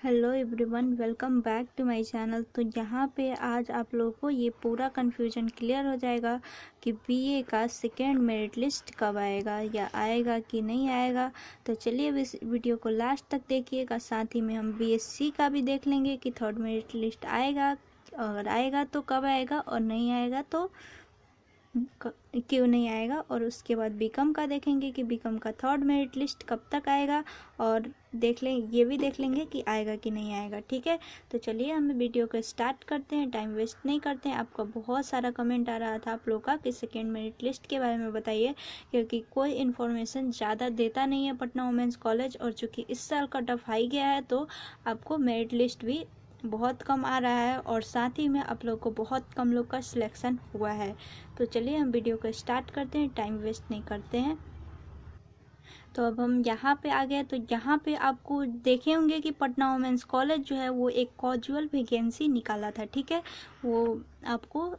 Hello everyone, welcome back to my channel. तो यहाँ पे आज आप लोगों को ये पूरा कन्फ्यूजन क्लियर हो जाएगा कि बीए का सेकेंड मेरिट लिस्ट कब आएगा या आएगा कि नहीं आएगा। तो चलिए अब इस वीडियो को लास्ट तक देखिएगा। साथ ही में हम बीएससी का भी देख लेंगे कि थर्ड मेरिट लिस्ट आएगा, अगर आएगा तो कब आएगा और नहीं आएगा तो क्यों नहीं आएगा। और उसके बाद बीकॉम का देखेंगे कि बीकॉम का थर्ड मेरिट लिस्ट कब तक आएगा, और ये भी देख लेंगे कि आएगा कि नहीं आएगा। ठीक है, तो चलिए हम वीडियो को स्टार्ट करते हैं, टाइम वेस्ट नहीं करते हैं। आपका बहुत सारा कमेंट आ रहा था आप लोग का कि सेकेंड मेरिट लिस्ट के बारे में बताइए, क्योंकि कोई इन्फॉर्मेशन ज़्यादा देता नहीं है पटना वुमेंस कॉलेज। और चूँकि इस साल कट ऑफ हाई गया है तो आपको मेरिट लिस्ट भी बहुत कम आ रहा है, और साथ ही में आप लोग को बहुत कम लोग का सिलेक्शन हुआ है। तो चलिए हम वीडियो को स्टार्ट करते हैं, टाइम वेस्ट नहीं करते हैं। तो अब हम यहाँ पे आ गए। तो यहाँ पे आपको देखे होंगे कि पटना वुमेंस कॉलेज जो है वो एक कॉजुअल वैकेंसी निकाला था। ठीक है, वो आपको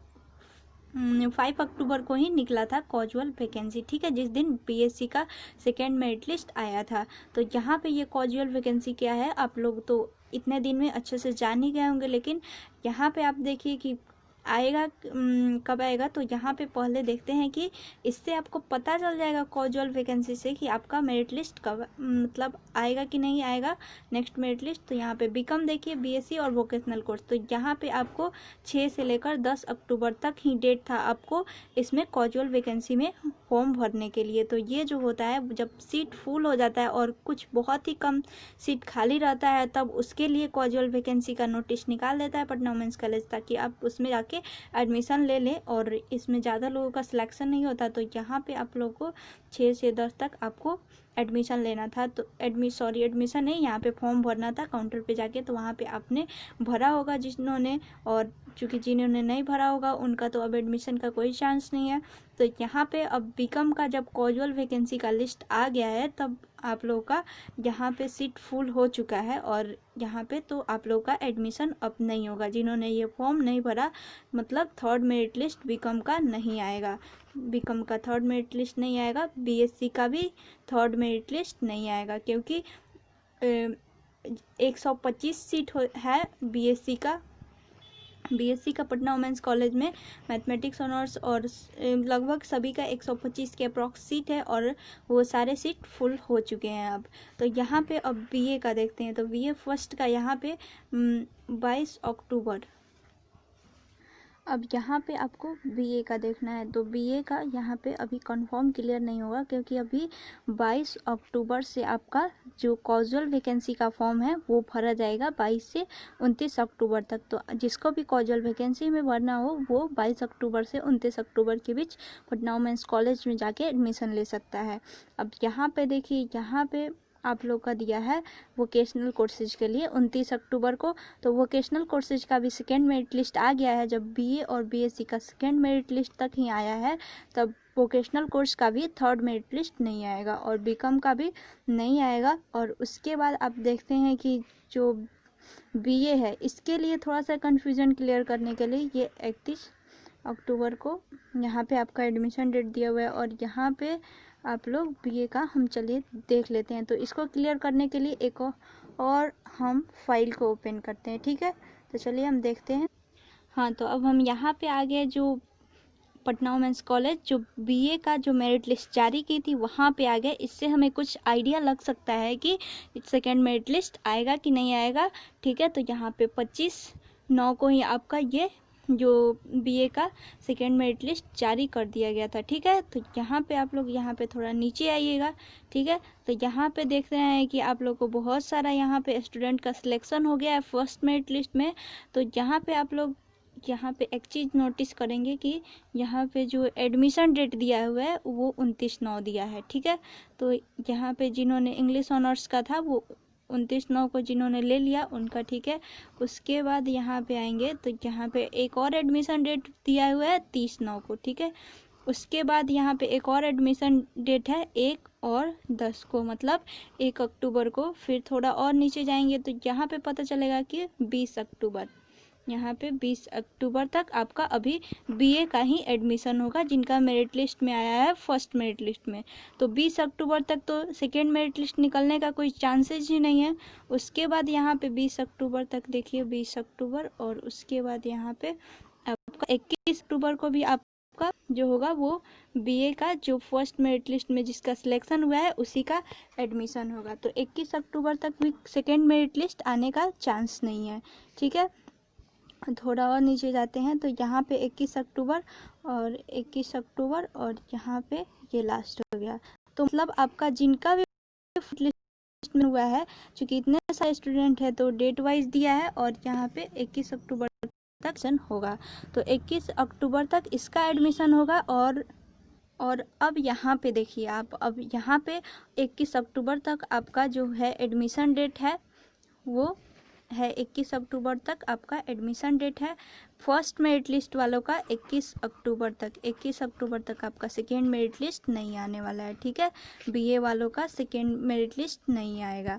5 अक्टूबर को ही निकला था कॉजुअल वैकेंसी। ठीक है, जिस दिन बीएससी का सेकेंड मेरिट लिस्ट आया था। तो यहाँ पे ये कॉजुअल वैकेंसी क्या है आप लोग तो इतने दिन में अच्छे से जान ही गए होंगे, लेकिन यहाँ पे आप देखिए कि आएगा कब आएगा। तो यहाँ पे पहले देखते हैं कि इससे आपको पता चल जाएगा कॉजुअल वैकेंसी से कि आपका मेरिट लिस्ट कब मतलब आएगा कि नहीं आएगा नेक्स्ट मेरिट लिस्ट। तो यहाँ पे बीकॉम देखिए, बीएससी और वोकेशनल कोर्स। तो यहाँ पे आपको 6 से लेकर 10 अक्टूबर तक ही डेट था आपको इसमें कॉजुअल वैकेंसी में फॉर्म भरने के लिए। तो ये जो होता है जब सीट फुल हो जाता है और कुछ बहुत ही कम सीट खाली रहता है, तब उसके लिए कॉजुअल वैकेंसी का नोटिस निकाल देता है पटना वुमेंस कॉलेज, ताकि आप उसमें जाके एडमिशन ले लें। और इसमें ज़्यादा लोगों का सिलेक्शन नहीं होता। तो यहाँ पे आप लोगों को 6 से 10 तक आपको एडमिशन लेना था। तो एडमिशन नहीं, यहाँ पे फॉर्म भरना था काउंटर पे जाके। तो वहाँ पे आपने भरा होगा जिन्होंने, और चूँकि जिन्होंने नहीं भरा होगा उनका तो अब एडमिशन का कोई चांस नहीं है। तो यहाँ पे अब बीकॉम का जब कॉजुअल वैकेंसी का लिस्ट आ गया है, तब आप लोगों का यहाँ पे सीट फुल हो चुका है, और यहाँ पे तो आप लोगों का एडमिशन अब नहीं होगा। जिन्होंने ये फॉर्म नहीं भरा, मतलब थर्ड मेरिट लिस्ट बीकॉम का नहीं आएगा। बीकॉम का थर्ड मेरिट लिस्ट नहीं आएगा, बीएससी का भी थर्ड मेरिट लिस्ट नहीं आएगा, क्योंकि 125 सीट है बीएससी का पटना वुमेंस कॉलेज में मैथमेटिक्स ऑनर्स, और लगभग सभी का 125 के अप्रॉक्स सीट है, और वो सारे सीट फुल हो चुके हैं अब। तो यहाँ पे अब बीए का देखते हैं। तो बीए फर्स्ट का यहाँ पे 22 अक्टूबर। अब यहाँ पे आपको बीए का देखना है। तो बीए का यहाँ पे अभी कंफर्म क्लियर नहीं होगा, क्योंकि अभी 22 अक्टूबर से आपका जो कॉजुअल वैकेंसी का फॉर्म है वो भरा जाएगा 22 से 29 अक्टूबर तक। तो जिसको भी कॉजुअल वैकेंसी में भरना हो वो 22 अक्टूबर से 29 अक्टूबर के बीच पटना वुमेंस कॉलेज में जाके एडमिशन ले सकता है। अब यहाँ पे देखिए, यहाँ पे आप लोग का दिया है वोकेशनल कोर्सेज के लिए 29 अक्टूबर को। तो वोकेशनल कोर्सेज का भी सेकेंड मेरिट लिस्ट आ गया है। जब बीए और बीएससी का सेकेंड मेरिट लिस्ट तक ही आया है, तब वोकेशनल कोर्स का भी थर्ड मेरिट लिस्ट नहीं आएगा, और बीकॉम का भी नहीं आएगा। और उसके बाद आप देखते हैं कि जो बीए है, इसके लिए थोड़ा सा कन्फ्यूजन क्लियर करने के लिए ये 31 अक्टूबर को यहाँ पे आपका एडमिशन डेट दिया हुआ है, और यहाँ पे आप लोग बीए का हम चलिए देख लेते हैं। तो इसको क्लियर करने के लिए एक और हम फाइल को ओपन करते हैं। ठीक है, तो चलिए हम देखते हैं। हाँ, तो अब हम यहाँ पे आ गए जो पटना वुमेंस कॉलेज जो बीए का जो मेरिट लिस्ट जारी की थी वहाँ पे आ गए। इससे हमें कुछ आइडिया लग सकता है कि सेकेंड मेरिट लिस्ट आएगा कि नहीं आएगा। ठीक है, तो यहाँ पे 25/9 को ही आपका ये जो बीए का सेकेंड मेरिट लिस्ट जारी कर दिया गया था। ठीक है, तो यहाँ पे आप लोग यहाँ पे थोड़ा नीचे आइएगा। ठीक है, तो यहाँ पे देख रहे हैं कि आप लोग को बहुत सारा यहाँ पे स्टूडेंट का सिलेक्शन हो गया है फर्स्ट मेरिट लिस्ट में। तो यहाँ पे आप लोग यहाँ पे एक चीज़ नोटिस करेंगे कि यहाँ पे जो एडमिशन डेट दिया हुआ है वो 29/9 दिया है। ठीक है, तो यहाँ पे जिन्होंने इंग्लिश ऑनर्स का था वो 29/9 को जिन्होंने ले लिया उनका। ठीक है, उसके बाद यहाँ पे आएंगे तो यहाँ पे एक और एडमिशन डेट दिया हुआ है 30/9 को। ठीक है, उसके बाद यहाँ पे एक और एडमिशन डेट है 1 और 10 को, मतलब 1 अक्टूबर को। फिर थोड़ा और नीचे जाएंगे तो यहाँ पे पता चलेगा कि 20 अक्टूबर। यहाँ पे 20 अक्टूबर तक आपका अभी बीए का ही एडमिशन होगा, जिनका मेरिट लिस्ट में आया है फर्स्ट मेरिट लिस्ट में। तो 20 अक्टूबर तक तो सेकेंड मेरिट लिस्ट निकलने का कोई चांसेस ही नहीं है। उसके बाद यहाँ पे 20 अक्टूबर तक देखिए, 20 अक्टूबर, और उसके बाद यहाँ पे आपका 21 अक्टूबर को भी आपका जो होगा वो बीए का जो फर्स्ट मेरिट लिस्ट में जिसका सिलेक्शन हुआ है उसी का एडमिशन होगा। तो 21 अक्टूबर तक भी सेकेंड मेरिट लिस्ट आने का चांस नहीं है। ठीक है, थोड़ा और नीचे जाते हैं तो यहाँ पे 21 अक्टूबर और 21 अक्टूबर और यहाँ पे ये लास्ट हो गया। तो मतलब आपका जिनका भी लिस्ट में हुआ है, क्योंकि इतने सारे स्टूडेंट है तो डेट वाइज दिया है, और यहाँ पे 21 अक्टूबर तक एडमिशन होगा। तो 21 अक्टूबर तक इसका एडमिशन होगा। और अब यहाँ पे देखिए आप, अब यहाँ पे 21 अक्टूबर तक आपका जो है एडमिशन डेट है वो है 21 अक्टूबर तक आपका एडमिशन डेट है। फर्स्ट मेरिट लिस्ट वालों का 21 अक्टूबर तक, 21 अक्टूबर तक आपका सेकेंड मेरिट लिस्ट नहीं आने वाला है। ठीक है, बीए वालों का सेकेंड मेरिट लिस्ट नहीं आएगा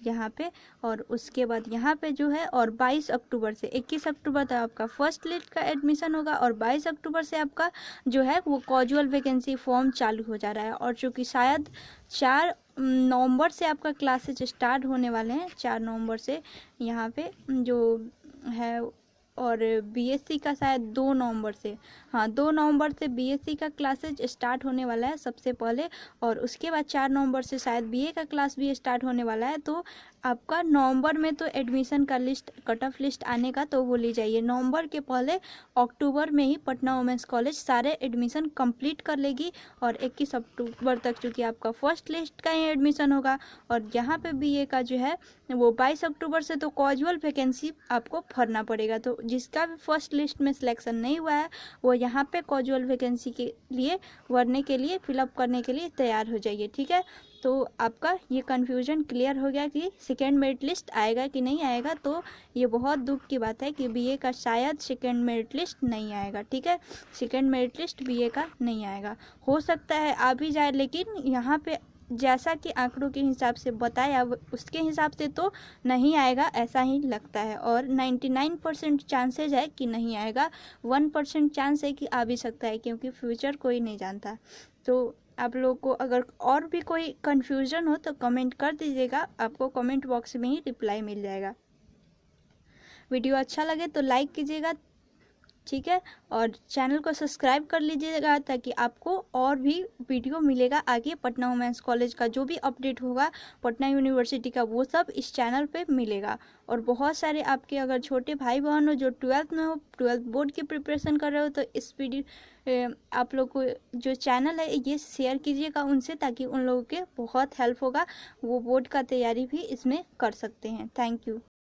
यहाँ पे। और उसके बाद यहाँ पे जो है, और 22 अक्टूबर से 21 अक्टूबर तक आपका फर्स्ट लिस्ट का एडमिशन होगा, और 22 अक्टूबर से आपका जो है वो कॉजुअल वैकेंसी फॉर्म चालू हो जा रहा है। और चूँकि शायद 4 नवंबर से आपका क्लासेज स्टार्ट होने वाले हैं, 4 नवंबर से यहाँ पे जो है, और बीएससी का शायद 2 नवंबर से, हाँ 2 नवंबर से बीएससी का क्लासेज स्टार्ट होने वाला है सबसे पहले, और उसके बाद 4 नवंबर से शायद बीए का क्लास भी स्टार्ट होने वाला है। तो आपका नवंबर में तो एडमिशन का लिस्ट, कट ऑफ लिस्ट आने का तो भूल ही जाइए। नवंबर के पहले अक्टूबर में ही पटना वुमेंस कॉलेज सारे एडमिशन कंप्लीट कर लेगी, और 21 अक्टूबर तक चूँकि आपका फर्स्ट लिस्ट का ही एडमिशन होगा, और यहाँ पे बीए का जो है वो 22 अक्टूबर से तो कॉजुअल वैकेंसी आपको भरना पड़ेगा। तो जिसका भी फर्स्ट लिस्ट में सिलेक्शन नहीं हुआ है वो यहाँ पे कॉजुअल वैकेंसी के लिए भरने के लिए, फिलअप करने के लिए तैयार हो जाइए। ठीक है, तो आपका ये कन्फ्यूजन क्लियर हो गया कि सेकेंड मेरिट लिस्ट आएगा कि नहीं आएगा। तो ये बहुत दुख की बात है कि बीए का शायद सेकेंड मेरिट लिस्ट नहीं आएगा। ठीक है, सेकेंड मेरिट लिस्ट बीए का नहीं आएगा। हो सकता है आ भी जाए, लेकिन यहाँ पे जैसा कि आंकड़ों के हिसाब से बताया उसके हिसाब से तो नहीं आएगा, ऐसा ही लगता है। और 99% चांसेज है कि नहीं आएगा, 1% चांस है कि आ भी सकता है, क्योंकि फ्यूचर कोई नहीं जानता। तो आप लोग को अगर और भी कोई कन्फ्यूजन हो तो कमेंट कर दीजिएगा, आपको कमेंट बॉक्स में ही रिप्लाई मिल जाएगा। वीडियो अच्छा लगे तो लाइक कीजिएगा, ठीक है, और चैनल को सब्सक्राइब कर लीजिएगा ताकि आपको और भी वीडियो मिलेगा आगे। पटना वुमेंस कॉलेज का जो भी अपडेट होगा, पटना यूनिवर्सिटी का, वो सब इस चैनल पे मिलेगा। और बहुत सारे आपके अगर छोटे भाई बहन हो जो 12th में हो, 12th बोर्ड की प्रिपरेशन कर रहे हो, तो इस वीडियो आप लोग को जो चैनल है ये शेयर कीजिएगा उनसे, ताकि उन लोगों के बहुत हेल्प होगा, वो बोर्ड का तैयारी भी इसमें कर सकते हैं। Thank you.